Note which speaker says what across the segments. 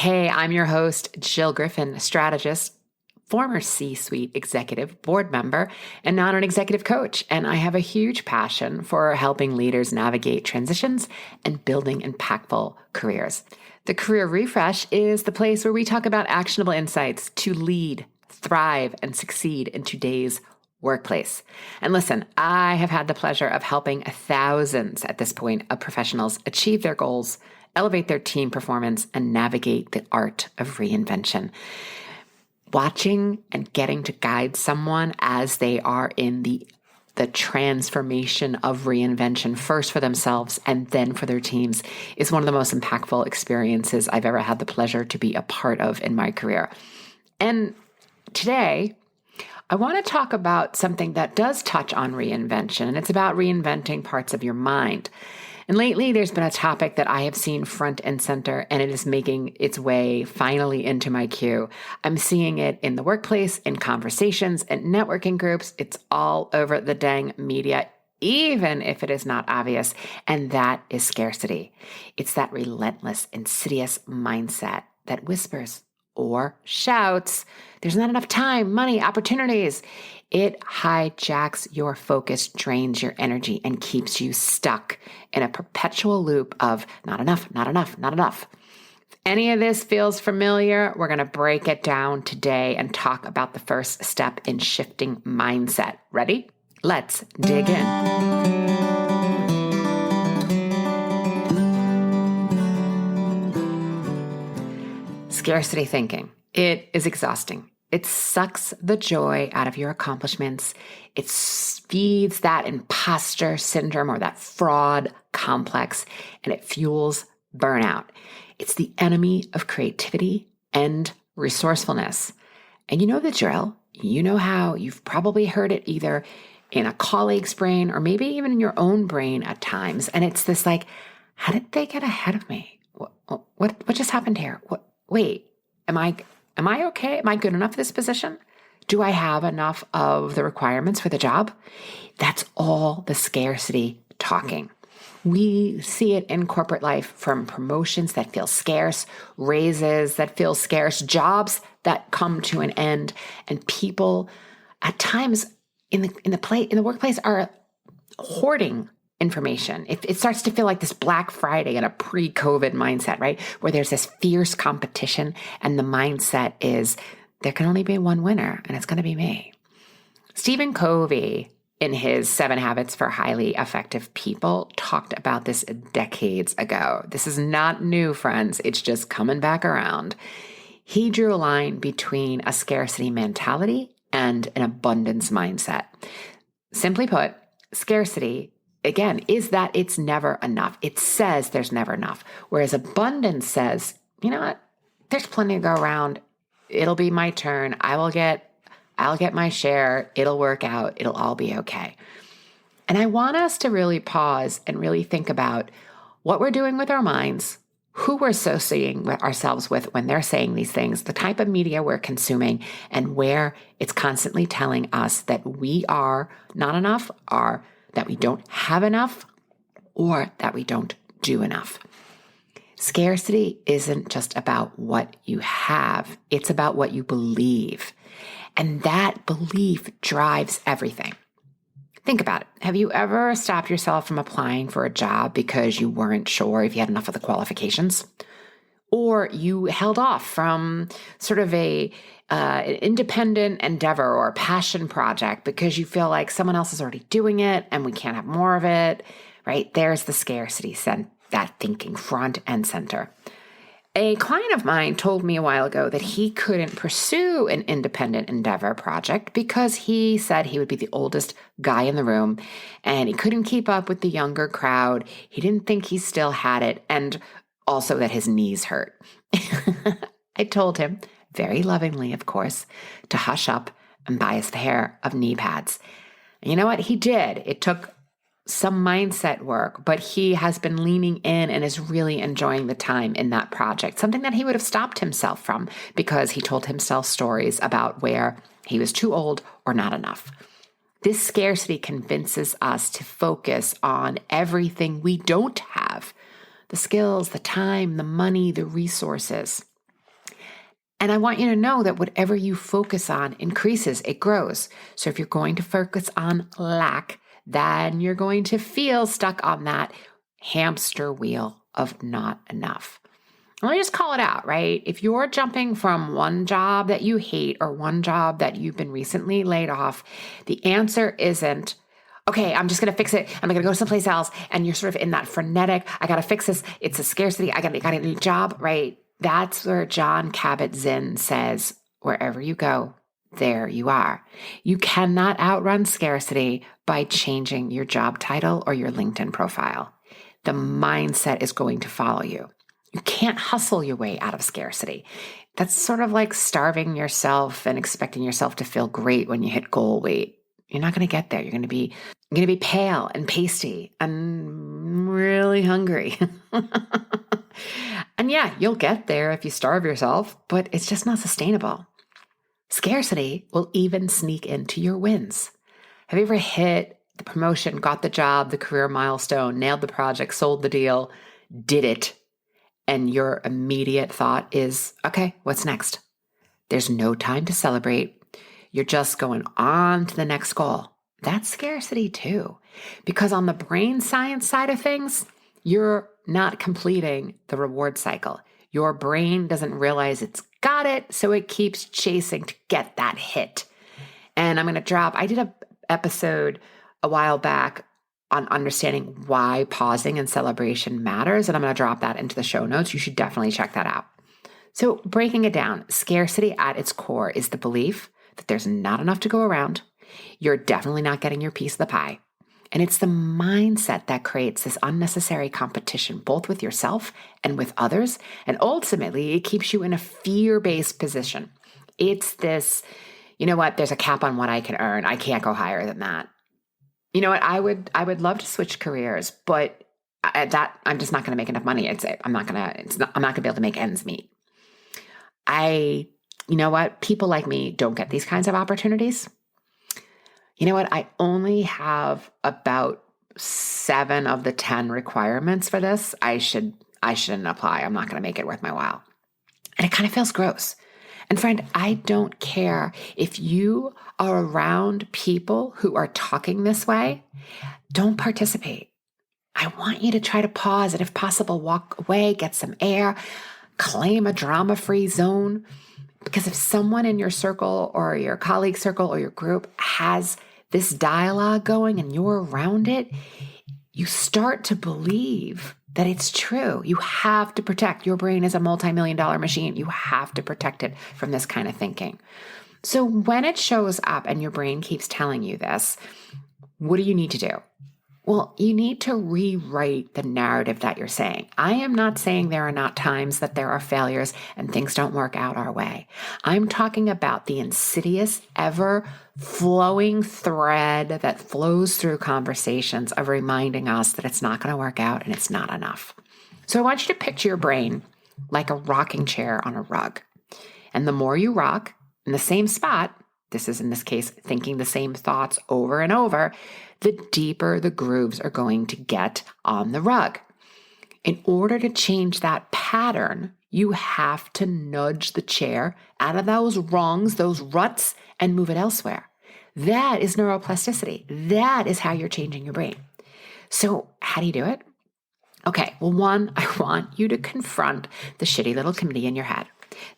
Speaker 1: Hey, I'm your host, Jill Griffin, strategist, former C-suite executive, board member, and now an executive coach. And I have a huge passion for helping leaders navigate transitions and building impactful careers. The Career Refresh is the place where we talk about actionable insights to lead, thrive, and succeed in today's workplace. And listen, I have had the pleasure of helping thousands at this point of professionals achieve their goals, elevate their team performance, and navigate the art of reinvention. Watching and getting to guide someone as they are in the transformation of reinvention, first for themselves and then for their teams, is one of the most impactful experiences I've ever had the pleasure to be a part of in my career. And today, I want to talk about something that does touch on reinvention, and it's about reinventing parts of your mind. And lately, there's been a topic that I have seen front and center, and it is making its way finally into my queue. I'm seeing it in the workplace, in conversations, and networking groups. It's all over the dang media, even if it is not obvious, and that is scarcity. It's that relentless, insidious mindset that whispers or shouts, "There's not enough time, money, opportunities." It hijacks your focus, drains your energy, and keeps you stuck in a perpetual loop of not enough, not enough, not enough. If any of this feels familiar, we're going to break it down today and talk about the first step in shifting mindset. Ready? Let's dig in. Scarcity thinking. It is exhausting. It sucks the joy out of your accomplishments. It feeds that imposter syndrome or that fraud complex, and it fuels burnout. It's the enemy of creativity and resourcefulness. And you know the drill. You know how you've probably heard it either in a colleague's brain or maybe even in your own brain at times. And it's this like, how did they get ahead of me? What just happened here? Wait, am I okay? Am I good enough for this position? Do I have enough of the requirements for the job? That's all the scarcity talking. We see it in corporate life, from promotions that feel scarce, raises that feel scarce, jobs that come to an end, and people at times in the workplace are hoarding information. It starts to feel like this Black Friday in a pre-COVID mindset, right? Where there's this fierce competition, and the mindset is there can only be one winner, and it's going to be me. Stephen Covey, in his 7 Habits for Highly Effective People, talked about this decades ago. This is not new, friends. It's just coming back around. He drew a line between a scarcity mentality and an abundance mindset. Simply put, scarcity, again, is that it's never enough. It says there's never enough. Whereas abundance says, you know what? There's plenty to go around. It'll be my turn. I'll get my share. It'll work out. It'll all be okay. And I want us to really pause and really think about what we're doing with our minds, who we're associating ourselves with when they're saying these things, the type of media we're consuming, and where it's constantly telling us that we are not enough, or that we don't have enough, or that we don't do enough. Scarcity isn't just about what you have. It's about what you believe. And that belief drives everything. Think about it. Have you ever stopped yourself from applying for a job because you weren't sure if you had enough of the qualifications? Or you held off from sort of an independent endeavor or passion project because you feel like someone else is already doing it and we can't have more of it, right? There's the scarcity, that thinking front and center. A client of mine told me a while ago that he couldn't pursue an independent endeavor project because he said he would be the oldest guy in the room and he couldn't keep up with the younger crowd. He didn't think he still had it, and also that his knees hurt. I told him, very lovingly, of course, to hush up and buy us a pair of knee pads. And you know what? He did. It took some mindset work, but he has been leaning in and is really enjoying the time in that project, something that he would have stopped himself from because he told himself stories about where he was too old or not enough. This scarcity convinces us to focus on everything we don't have: the skills, the time, the money, the resources. And I want you to know that whatever you focus on increases, it grows. So if you're going to focus on lack, then you're going to feel stuck on that hamster wheel of not enough. Let me just call it out, right? If you're jumping from one job that you hate or one job that you've been recently laid off, the answer isn't, okay, I'm just going to fix it. I'm going to go someplace else. And you're sort of in that frenetic, I got to fix this. It's a scarcity. I got a new job, right? That's where Jon Kabat-Zinn says, wherever you go, there you are. You cannot outrun scarcity by changing your job title or your LinkedIn profile. The mindset is going to follow you. You can't hustle your way out of scarcity. That's sort of like starving yourself and expecting yourself to feel great when you hit goal weight. You're not going to get there. You're going to be pale and pasty and really hungry. And yeah, you'll get there if you starve yourself, but it's just not sustainable. Scarcity will even sneak into your wins. Have you ever hit the promotion, got the job, the career milestone, nailed the project, sold the deal, did it, and your immediate thought is, okay, what's next? There's no time to celebrate. You're just going on to the next goal. That's scarcity too, because on the brain science side of things, you're not completing the reward cycle. Your brain doesn't realize it's got it, so it keeps chasing to get that hit. And I did an episode a while back on understanding why pausing and celebration matters, and I'm going to drop that into the show notes. You should definitely check that out. So breaking it down, scarcity at its core is the belief that there's not enough to go around. You're definitely not getting your piece of the pie. And it's the mindset that creates this unnecessary competition, both with yourself and with others. And ultimately, it keeps you in a fear-based position. It's this, you know what, there's a cap on what I can earn. I can't go higher than that. You know what, I would love to switch careers, but I'm just not going to make enough money. I'm not going to be able to make ends meet. You know what, people like me don't get these kinds of opportunities. You know what? I only have about 7 of the 10 requirements for this. I shouldn't apply. I'm not going to make it worth my while. And it kind of feels gross. And friend, I don't care if you are around people who are talking this way. Don't participate. I want you to try to pause and if possible, walk away, get some air, claim a drama-free zone. Because if someone in your circle or your colleague circle or your group has this dialogue going and you're around it, you start to believe that it's true. You have to protect. Your brain is a multi-million-dollar machine. You have to protect it from this kind of thinking. So when it shows up and your brain keeps telling you this, what do you need to do? Well, you need to rewrite the narrative that you're saying. I am not saying there are not times that there are failures and things don't work out our way. I'm talking about the insidious, ever-flowing thread that flows through conversations of reminding us that it's not going to work out and it's not enough. So I want you to picture your brain like a rocking chair on a rug. And the more you rock in the same spot, this is in this case, thinking the same thoughts over and over, the deeper the grooves are going to get on the rug. In order to change that pattern, you have to nudge the chair out of those rungs, those ruts, and move it elsewhere. That is neuroplasticity. That is how you're changing your brain. So how do you do it? Okay, well, 1, I want you to confront the shitty little committee in your head.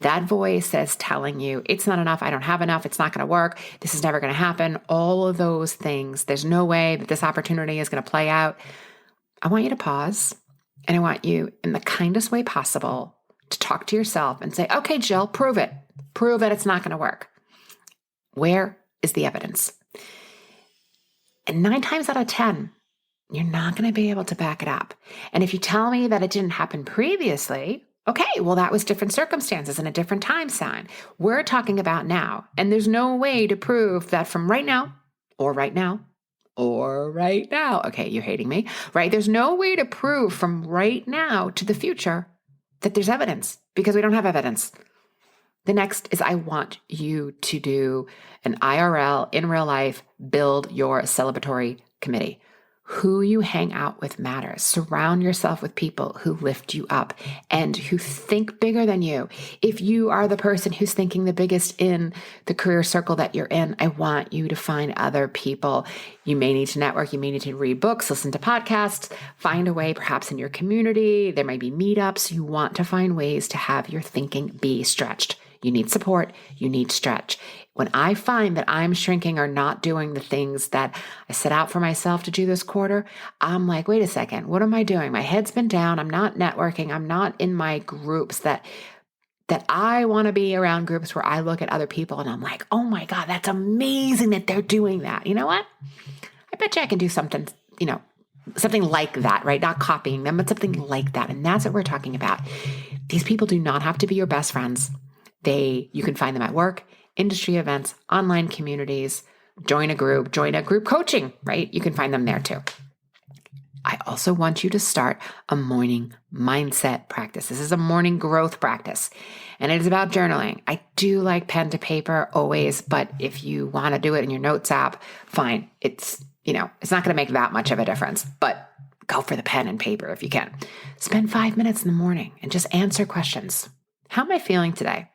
Speaker 1: That voice that's telling you, it's not enough, I don't have enough, it's not going to work, this is never going to happen, all of those things. There's no way that this opportunity is going to play out. I want you to pause, and I want you, in the kindest way possible, to talk to yourself and say, okay, Jill, prove it. Prove it, it's not going to work. Where is the evidence? And 9 times out of 10, you're not going to be able to back it up. And if you tell me that it didn't happen previously, okay, well, that was different circumstances and a different time sign. We're talking about now. And there's no way to prove that from right now, or right now, or right now. Okay, you're hating me, right? There's no way to prove from right now to the future that there's evidence because we don't have evidence. The next is I want you to do an IRL, in real life, build your celebratory committee. Who you hang out with matters. Surround yourself with people who lift you up and who think bigger than you. If you are the person who's thinking the biggest in the career circle that you're in, I want you to find other people. You may need to network. You may need to read books, listen to podcasts, find a way perhaps in your community. There might be meetups. You want to find ways to have your thinking be stretched. You need support. You need stretch. When I find that I'm shrinking or not doing the things that I set out for myself to do this quarter, I'm like, wait a second, what am I doing? My head's been down. I'm not networking. I'm not in my groups that I want to be around, groups where I look at other people and I'm like, oh my God, that's amazing that they're doing that. You know what? I bet you I can do something, something like that, right? Not copying them, but something like that. And that's what we're talking about. These people do not have to be your best friends. You can find them at work, industry events, online communities, join a group coaching, right? You can find them there too. I also want you to start a morning mindset practice. This is a morning growth practice, and it is about journaling. I do like pen to paper always, but if you want to do it in your notes app, fine. It's not going to make that much of a difference, but go for the pen and paper if you can. Spend 5 minutes in the morning and just answer questions. How am I feeling today?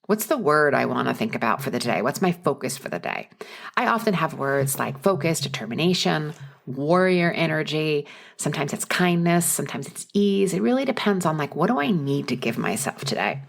Speaker 1: What's the word I want to think about for the day? What's my focus for the day? I often have words like focus, determination, warrior energy. Sometimes it's kindness. Sometimes it's ease. It really depends on what do I need to give myself today?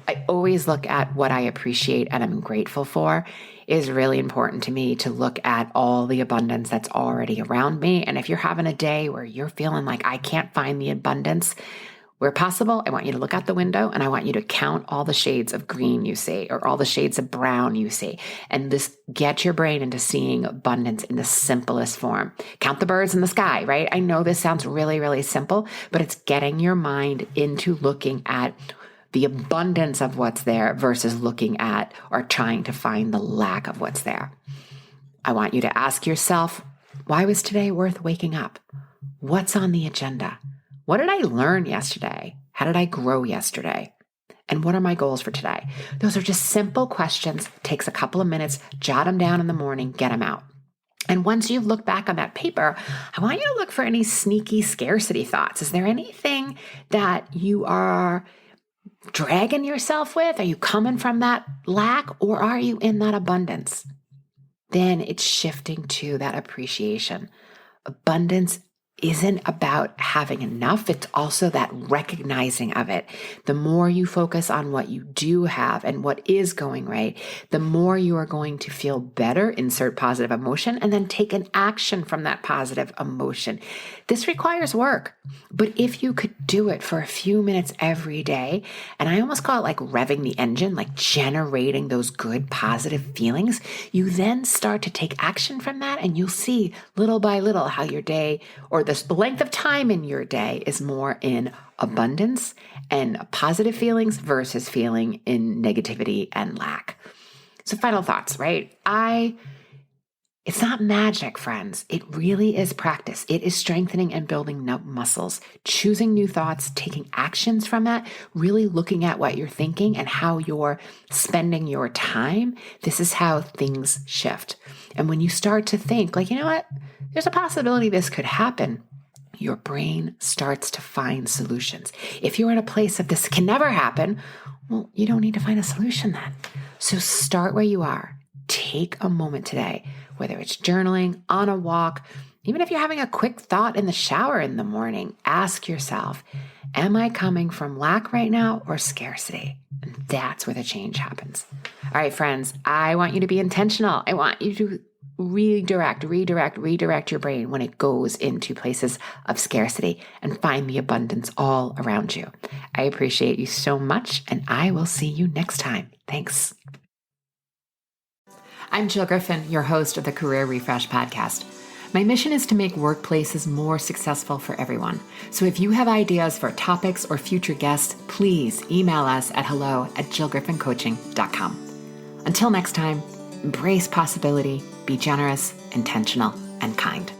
Speaker 1: I always look at what I appreciate and I'm grateful for. It is really important to me to look at all the abundance that's already around me. And if you're having a day where you're feeling like I can't find the abundance, where possible, I want you to look out the window and I want you to count all the shades of green you see or all the shades of brown you see. And this get your brain into seeing abundance in the simplest form. Count the birds in the sky, right? I know this sounds really, really simple, but it's getting your mind into looking at the abundance of what's there versus looking at or trying to find the lack of what's there. I want you to ask yourself, why was today worth waking up? What's on the agenda? What did I learn yesterday? How did I grow yesterday? And what are my goals for today? Those are just simple questions. It takes a couple of minutes. Jot them down in the morning. Get them out. And once you've looked back on that paper, I want you to look for any sneaky scarcity thoughts. Is there anything that you are dragging yourself with? Are you coming from that lack or are you in that abundance? Then it's shifting to that appreciation. Abundance isn't about having enough. It's also that recognizing of it. The more you focus on what you do have and what is going right, the more you are going to feel better, insert positive emotion, and then take an action from that positive emotion. This requires work, but if you could do it for a few minutes every day, and I almost call it like revving the engine, like generating those good positive feelings, you then start to take action from that and you'll see little by little how your day or the length of time in your day is more in abundance and positive feelings versus feeling in negativity and lack. So final thoughts, right? It's not magic, friends. It really is practice. It is strengthening and building muscles, choosing new thoughts, taking actions from that, really looking at what you're thinking and how you're spending your time. This is how things shift. And when you start to think like, you know what, there's a possibility this could happen, your brain starts to find solutions. If you're in a place of this can never happen, well, you don't need to find a solution then. So start where you are. Take a moment today, whether it's journaling, on a walk, even if you're having a quick thought in the shower in the morning, ask yourself, am I coming from lack right now or scarcity? And that's where the change happens. All right, friends, I want you to be intentional. I want you to redirect your brain when it goes into places of scarcity and find the abundance all around you. I appreciate you so much, and I will see you next time. Thanks. I'm Jill Griffin, your host of the Career Refresh podcast. My mission is to make workplaces more successful for everyone. So if you have ideas for topics or future guests, please email us at hello@jillgriffincoaching.com. Until next time, embrace possibility, be generous, intentional, and kind.